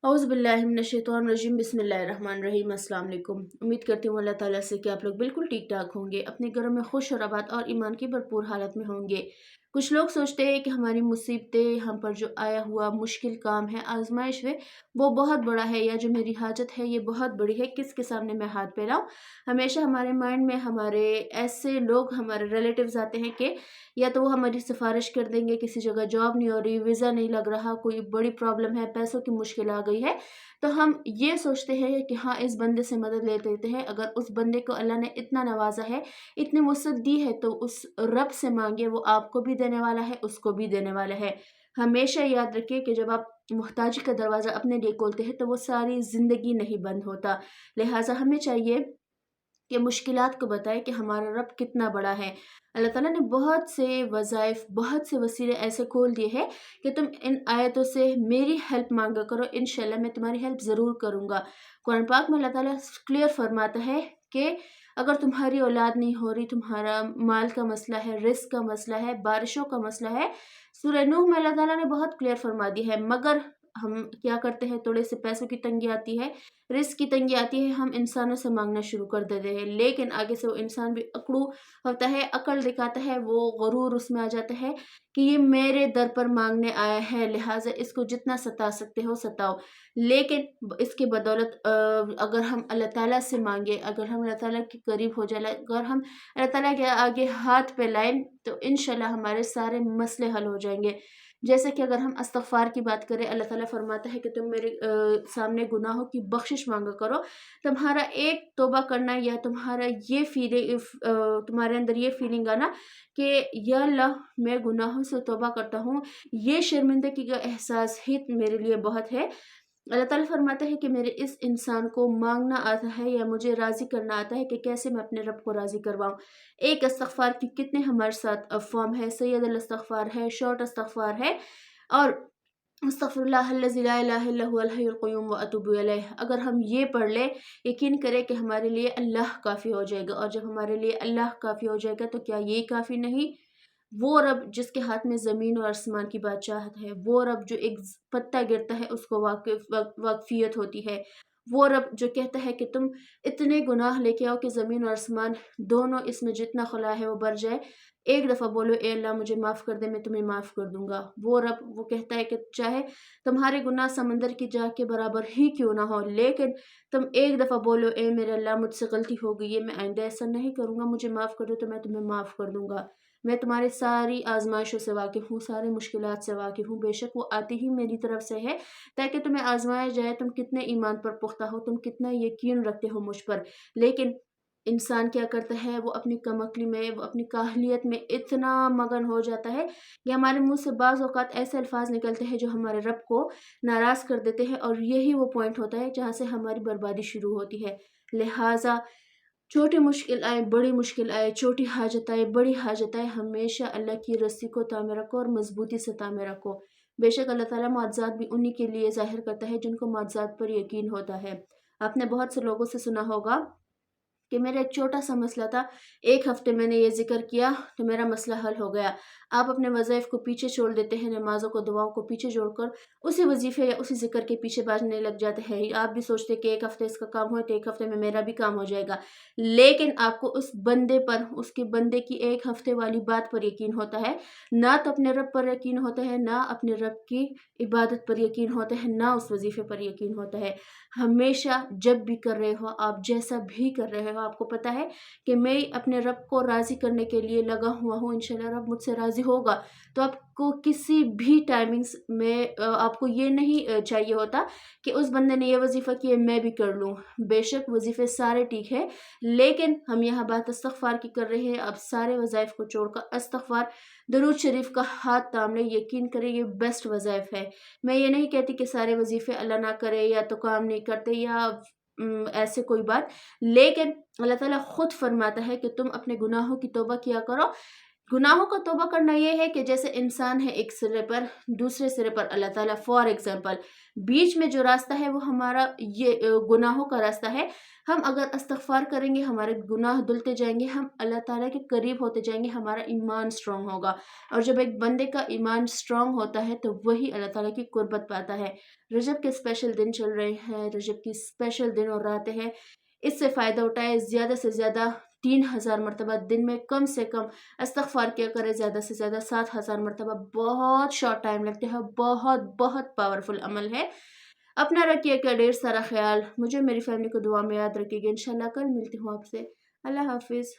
औज़ु बिल्लाहि मिनश्शैतानिर्रजीम बिस्मिल्लाहिर्रहमानिर्रहीम। अस्सलाम वालेकुम। उम्मीद करती हूँ अल्लाह ताला से कि आप लोग बिल्कुल ठीक ठाक होंगे, अपने घरों में खुश और आबाद और ईमान की भरपूर हालत में होंगे। कुछ लोग सोचते हैं कि हमारी मुसीबतें, हम पर जो आया हुआ मुश्किल काम है, आजमाइश है, वो बहुत बड़ा है, या जो मेरी हाजत है ये बहुत बड़ी है, किसके सामने मैं हाथ फैलाऊं। हमेशा हमारे माइंड में हमारे ऐसे लोग, हमारे रिलेटिव्स आते हैं कि या तो वो हमारी सिफारिश कर देंगे, किसी जगह जॉब नहीं हो रही, वीज़ा नहीं लग रहा, कोई बड़ी प्रॉब्लम है, पैसों की मुश्किल आ गई है, तो हम ये सोचते हैं कि हाँ, इस बंदे से मदद ले लेते हैं। अगर उस बंदे को अल्लाह ने इतना नवाजा है, इतनी वुसअत दी है, तो उस रब से मांगे, वो आपको भी देने वाला है, उसको भी देने वाला है। हमेशा याद रखिए कि जब आप मुहताजी का दरवाज़ा अपने लिए खोलते हैं, तो वो सारी ज़िंदगी नहीं बंद होता। लिहाजा हमें चाहिए कि मुश्किलात को बताए कि हमारा रब कितना बड़ा है। अल्लाह ताला ने बहुत से वज़ाइफ, बहुत से वसीले ऐसे खोल दिए हैं कि तुम इन आयतों से मेरी हेल्प मांगा करो, इंशाल्लाह मैं तुम्हारी हेल्प ज़रूर करूँगा। कुरान पाक में अल्लाह ताला क्लियर फरमाता है कि अगर तुम्हारी औलाद नहीं हो रही, तुम्हारा माल का मसला है, रिस्क का मसला है, बारिशों का मसला है, सूरह नूह में अल्लाह ताला ने बहुत क्लियर फरमा दी है। मगर हम क्या करते हैं, थोड़े से पैसों की तंगी आती है, रिस्क की तंगी आती है, हम इंसानों से मांगना शुरू कर देते हैं। लेकिन आगे से वो इंसान भी अकड़ू होता है, अकल दिखाता है, वो गरूर उसमें आ जाता है कि ये मेरे दर पर मांगने आया है, लिहाजा इसको जितना सता सकते हो सताओ। लेकिन इसकी बदौलत अगर हम अल्लाह ताला से मांगे, अगर हम अल्लाह ताला के करीब हो जाए, अगर हम अल्लाह ताला के आगे हाथ फैलाएं, तो इंशाल्लाह हमारे सारे मसले हल हो जाएंगे। जैसे कि अगर हम इस्तग़फ़ार की बात करें, अल्लाह ताला फरमाता है कि तुम मेरे सामने गुनाहों की बख्शिश मांगा करो। तुम्हारा एक तौबा करना, या तुम्हारा ये तुम्हारे अंदर ये फीलिंग आना कि या अल्लाह मैं गुनाहों से तौबा करता हूँ, ये शर्मिंदगी का एहसास ही मेरे लिए बहुत है। अल्लाह ताला फरमाता है कि मेरे इस इंसान को मांगना आता है, या मुझे राज़ी करना आता है कि कैसे मैं अपने रब को राज़ी करवाऊँ। एक इस्तग़फ़ार की कितने हमारे साथ फॉर्म है, सैयदुल इस्तग़फ़ार है, शॉर्ट इस्तग़फ़ार है, और अस्तग़फ़िरुल्लाहल्लज़ी ला इलाहा इल्ला हुवल हय्युल क़य्यूम व अतूबु इलैह। अगर हम ये पढ़ लें, यकीन करें कि हमारे लिए अल्लाह काफ़ी हो जाएगा। और जब हमारे लिए अल्लाह काफ़ी हो जाएगा, तो क्या ये काफ़ी नहीं? वो रब जिसके हाथ में ज़मीन और आसमान की बादशाहत है, वो रब जो एक पत्ता गिरता है उसको वाक़फ़ियत होती है, वो रब जो कहता है कि तुम इतने गुनाह लेके आओ कि ज़मीन और आसमान दोनों, इसमें जितना खुला है वो भर जाए। एक दफ़ा बोलो ए अल्लाह मुझे माफ़ कर दे, मैं तुम्हें माफ़ कर दूँगा। वो रब वो कहता है कि चाहे तुम्हारे गुनाह समंदर की जाह के बराबर ही क्यों ना हो, लेकिन तुम एक दफ़ा बोलो ए मेरे अल्लाह मुझसे गलती हो गई है, मैं आइंदा ऐसा नहीं करूँगा, मुझे माफ़ कर दो, तो मैं तुम्हें माफ़ कर दूँगा। मैं तुम्हारी सारी आज़माइशों से वाकिफ़ हूँ, सारी मुश्किलात से वाकिफ़ हूँ, बेशक वो आती ही मेरी तरफ से है, ताकि तुम्हें आज़माया जाए तुम कितने ईमान पर पुख्ता हो, तुम कितना यकीन रखते हो मुझ पर। लेकिन इंसान क्या करता है, वो अपनी कमअक्ली में, वो अपनी काहलियत में इतना मगन हो जाता है कि हमारे मुँह से बाज़ औक़ात ऐसे अल्फ़ाज़ निकलते हैं जो हमारे रब को नाराज़ कर देते हैं, और यही वो पॉइंट होता है जहाँ से हमारी बर्बादी शुरू होती है। लिहाज़ा छोटी मुश्किल आए, बड़ी मुश्किल आए, छोटी हाजत आए, बड़ी हाजत आए, हमेशा अल्लाह की रस्सी को थामे रखो और मज़बूती से थामे रखो। बेशक अल्लाह ताला मुआज़ात भी उन्हीं के लिए ज़ाहिर करता है जिनको मुआज़ात पर यकीन होता है। आपने बहुत से लोगों से सुना होगा कि मेरा एक छोटा-सा मसला था, 1 हफ़्ते मैंने ये ज़िक्र किया तो मेरा मसला हल हो गया। आप अपने वज़ाइफ़ को पीछे छोड़ देते हैं, नमाज़ों को, दुआओं को पीछे छोड़कर उसी वज़ीफ़े या उसी ज़िक्र के पीछे भागने लग जाते हैं। आप भी सोचते हैं कि 1 हफ़्ते इसका काम हो तो 1 हफ़्ते में मेरा भी काम हो जाएगा। लेकिन आपको उस बंदे पर, उसके बंदे की 1 हफ़्ते वाली बात पर यकीन होता है, ना तो अपने रब पर यकीन होता है, ना अपने रब की इबादत पर यकीन होता है, ना उस वज़ीफ़े पर यकीन होता है। हमेशा जब भी कर रहे हो, आप जैसा भी कर रहे हो, आपको पता है कि मैं अपने रब को राज़ी करने के लिए लगा हुआ हूँ, इंशाल्लाह रब मुझसे राज़ी होगा। तो आपको किसी भी टाइमिंग्स में आपको ये नहीं चाहिए होता कि उस बंदे ने ये वज़ीफ़ा किया मैं भी कर लूँ। बेशक वज़ीफ़े सारे ठीक है, लेकिन हम यहाँ बात इस्तग़फ़ार की कर रहे हैं। आप सारे वज़ाइफ़ को छोड़कर इस्तग़फ़ार, दुरूद शरीफ का हाथ थाम लें, यकीन करें ये बेस्ट वज़ाइफ़ है। मैं ये नहीं कहती कि सारे वज़ीफ़े अल्लाह ना करे या तो काम नहीं करते, या ऐसे कोई बात, लेकिन अल्लाह ताला खुद फरमाता है कि तुम अपने गुनाहों की तौबा किया करो, गुनाहों का तौबा करना ये है कि जैसे इंसान है एक सिरे पर, दूसरे सिरे पर अल्लाह ताला। फॉर एग्जांपल, बीच में जो रास्ता है वो हमारा ये गुनाहों का रास्ता है। हम अगर इस्तग़फ़ार करेंगे, हमारे गुनाह धुलते जाएंगे, हम अल्लाह ताला के करीब होते जाएंगे, हमारा ईमान स्ट्रांग होगा। और जब एक बंदे का ईमान स्ट्रांग होता है तो वही अल्लाह ताला की कुर्बत पाता है। रजब के स्पेशल दिन चल रहे हैं, रजब की स्पेशल दिन और रातें हैं। इससे फ़ायदा उठाएं, ज़्यादा से ज़्यादा 3000 मरतबा दिन में कम से कम इस्तग़फ़ार किया करें, ज़्यादा से ज़्यादा 7000 मरतबा। बहुत शॉर्ट टाइम लगते हैं, बहुत बहुत पावरफुल अमल है। अपना रखिएगा ढेर सारा ख्याल, मुझे मेरी फैमिली को दुआ में याद रखिएगा। इंशाल्लाह कल मिलती हूँ आपसे। अल्लाह हाफिज़।